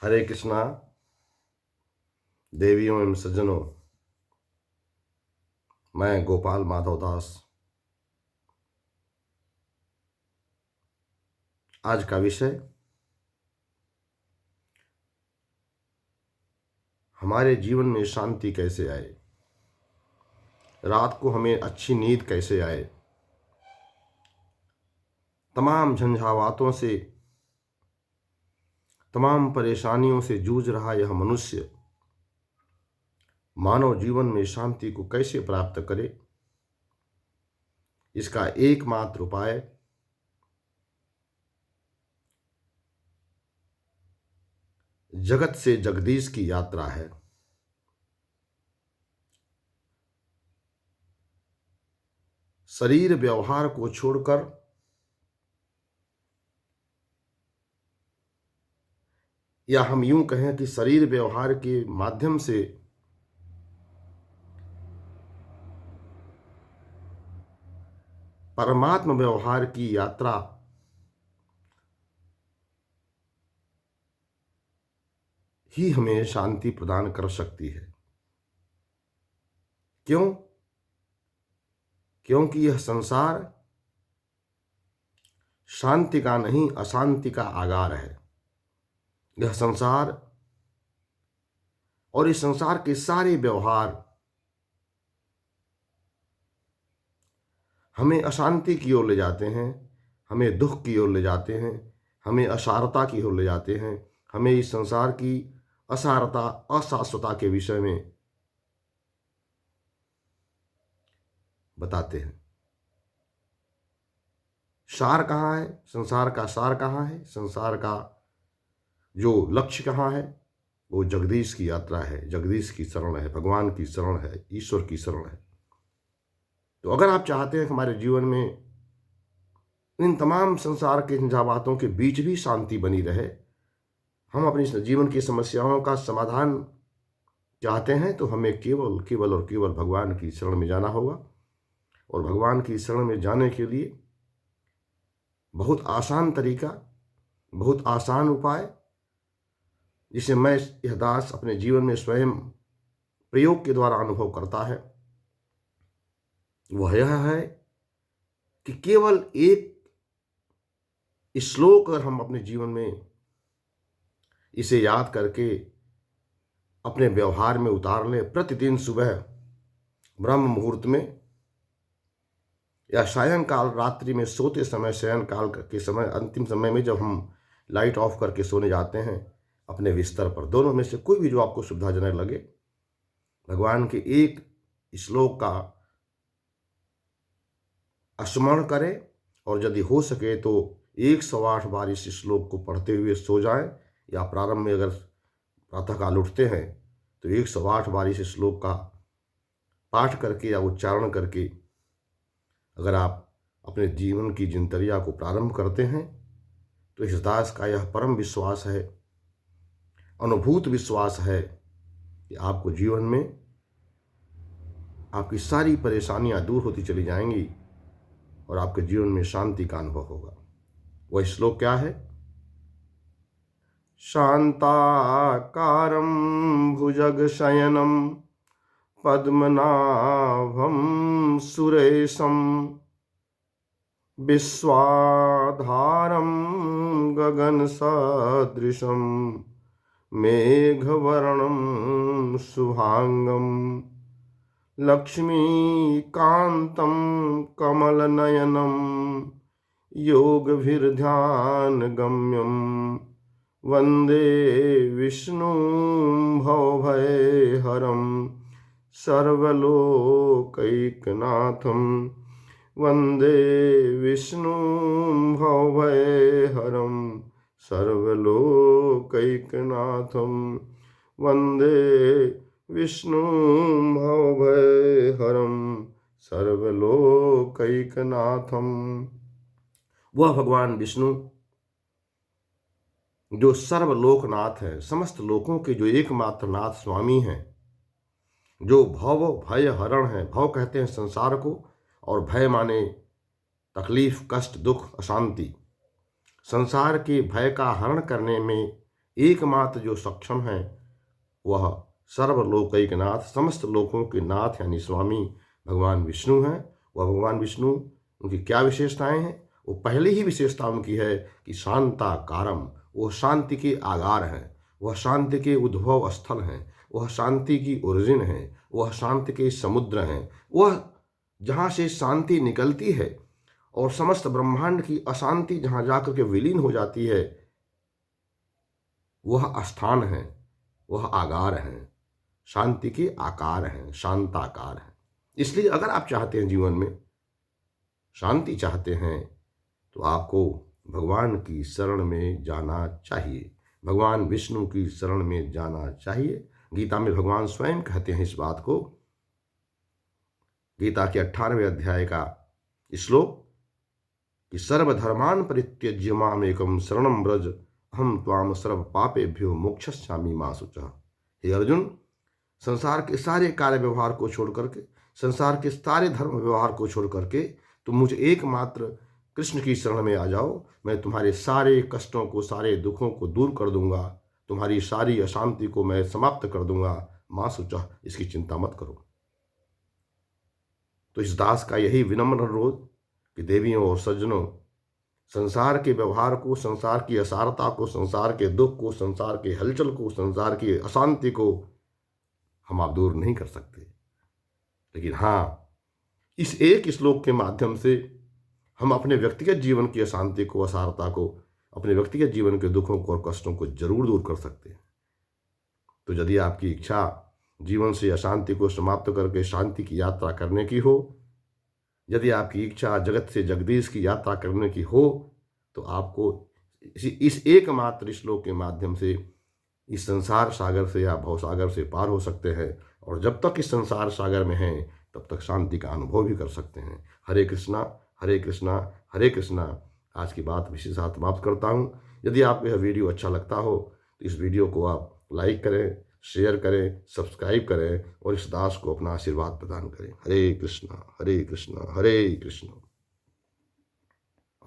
हरे कृष्णा। देवियों एवं सज्जनों, मैं गोपाल माधव दास आज का विषय हमारे जीवन में शांति कैसे आए, रात को हमें अच्छी नींद कैसे आए। तमाम झंझावातों से, तमाम परेशानियों से जूझ रहा यह मनुष्य मानव जीवन में शांति को कैसे प्राप्त करे, इसका एकमात्र उपाय जगत से जगदीश की यात्रा है। शरीर व्यवहार को छोड़कर या हम यूं कहें कि शरीर व्यवहार के माध्यम से परमात्म व्यवहार की यात्रा ही हमें शांति प्रदान कर सकती है। क्यों? क्योंकि यह संसार शांति का नहीं, अशांति का आगार है। यह संसार और इस संसार के सारे व्यवहार हमें अशांति की ओर ले जाते हैं, हमें दुख की ओर ले जाते हैं, हमें असारता की ओर ले जाते हैं, हमें इस संसार की असारता, अशाश्वता के विषय में बताते हैं। सार कहाँ है? संसार का सार कहाँ है? संसार का जो लक्ष्य कहाँ है? वो जगदीश की यात्रा है, जगदीश की शरण है, भगवान की शरण है, ईश्वर की शरण है। तो अगर आप चाहते हैं कि हमारे जीवन में इन तमाम संसार के झंझावातों के बीच भी शांति बनी रहे, हम अपनी जीवन की समस्याओं का समाधान चाहते हैं, तो हमें केवल केवल और केवल भगवान की शरण में जाना होगा। और भगवान की शरण में जाने के लिए बहुत आसान तरीका, बहुत आसान उपाय, जिसे मैं यह दास अपने जीवन में स्वयं प्रयोग के द्वारा अनुभव करता है, वह यह है कि केवल एक श्लोक अगर हम अपने जीवन में इसे याद करके अपने व्यवहार में उतार लें, प्रतिदिन सुबह ब्रह्म मुहूर्त में या सायंकाल रात्रि में सोते समय, शयन काल के समय, अंतिम समय में जब हम लाइट ऑफ करके सोने जाते हैं अपने बिस्तर पर, दोनों में से कोई भी जो आपको सुविधाजनक लगे, भगवान के एक श्लोक का स्मरण करें। और यदि हो सके तो 108 बार इस श्लोक को पढ़ते हुए सो जाएं, या प्रारंभ में अगर प्रातःकाल उठते हैं तो 108 बार इस श्लोक का पाठ करके या उच्चारण करके अगर आप अपने जीवन की दिनचर्या को प्रारंभ करते हैं, तो इस दास का यह परम विश्वास है, अनुभूत विश्वास है कि आपको जीवन में आपकी सारी परेशानियां दूर होती चली जाएंगी और आपके जीवन में शांति का अनुभव होगा। वह श्लोक क्या है? शांताकारं भुजगशयनं पद्मनाभं सुरेशं विश्वाधारं गगनसदृशं मेघवर्णं शुभांगं लक्ष्मीकान्तं कमलनयनं योगभिर्ध्यानगम्यं वन्दे विष्णुं भवभयहरं सर्वलोकैकनाथं वन्दे विष्णुं भवभयहरं सर्वलोकैकनाथं वन्दे विष्णुं भवभयहरं सर्वलोकैकनाथं। वह भगवान विष्णु जो सर्वलोकनाथ है, समस्त लोकों के जो एकमात्र नाथ स्वामी हैं, जो भव भय हरण है। भव कहते हैं संसार को, और भय माने तकलीफ, कष्ट, दुख, अशांति। संसार के भय का हरण करने में एकमात्र जो सक्षम है वह सर्वलोकैकनाथ, समस्त लोकों के नाथ यानी स्वामी भगवान विष्णु हैं। वह भगवान विष्णु, उनकी क्या विशेषताएं हैं? वो पहले ही विशेषता उनकी है कि शांताकारम, वो शांति के आगार हैं, वह शांति के उद्भव स्थल हैं, वह शांति की ओरिजिन है, वह शांति के समुद्र हैं, वह जहाँ से शांति निकलती है और समस्त ब्रह्मांड की अशांति जहाँ जाकर के विलीन हो जाती है, वह स्थान है, वह आगार हैं, शांति के आकार हैं, शांताकार हैं। इसलिए अगर आप चाहते हैं जीवन में शांति चाहते हैं तो आपको भगवान की शरण में जाना चाहिए, भगवान विष्णु की शरण में जाना चाहिए। गीता में भगवान स्वयं कहते हैं इस बात को, गीता के 18वें अध्याय का श्लोक कि सर्वधर्मान परित्यज्य मामेकम शरणं व्रज अहम त्वाम सर्व पापेभ्यो मोक्षयिष्यामि मा शुचः। हे अर्जुन, संसार के सारे कार्य व्यवहार को छोड़ करके, संसार के सारे धर्म व्यवहार को छोड़ करके तुम मुझे एकमात्र कृष्ण की शरण में आ जाओ, मैं तुम्हारे सारे कष्टों को, सारे दुखों को दूर कर दूंगा, तुम्हारी सारी अशांति को मैं समाप्त कर दूंगा। मां शुचः, इसकी चिंता मत करो। तो इस दास का यही विनम्र अनुरोध कि देवियों और सज्जनों, संसार के व्यवहार को, संसार की असारता को, संसार के दुख को, संसार के हलचल को, संसार की अशांति को हम आप दूर नहीं कर सकते, लेकिन हाँ, इस एक श्लोक के माध्यम से हम अपने व्यक्तिगत जीवन की अशांति को, असारता को, अपने व्यक्तिगत जीवन के दुखों को और कष्टों को जरूर दूर कर सकते हैं। तो यदि आपकी इच्छा जीवन से अशांति को समाप्त करके शांति की यात्रा करने की हो, यदि आपकी इच्छा जगत से जगदीश की यात्रा करने की हो, तो आपको इस एकमात्र श्लोक के माध्यम से इस संसार सागर से या भवसागर से पार हो सकते हैं, और जब तक इस संसार सागर में हैं तब तक शांति का अनुभव भी कर सकते हैं। हरे कृष्णा हरे कृष्णा हरे कृष्णा। आज की बात इसी के साथ समाप्त करता हूँ। यदि आपको यह वीडियो अच्छा लगता हो तो इस वीडियो को आप लाइक करें, शेयर करें, सब्सक्राइब करें और इस दास को अपना आशीर्वाद प्रदान करें। हरे कृष्णा हरे कृष्णा हरे कृष्णा।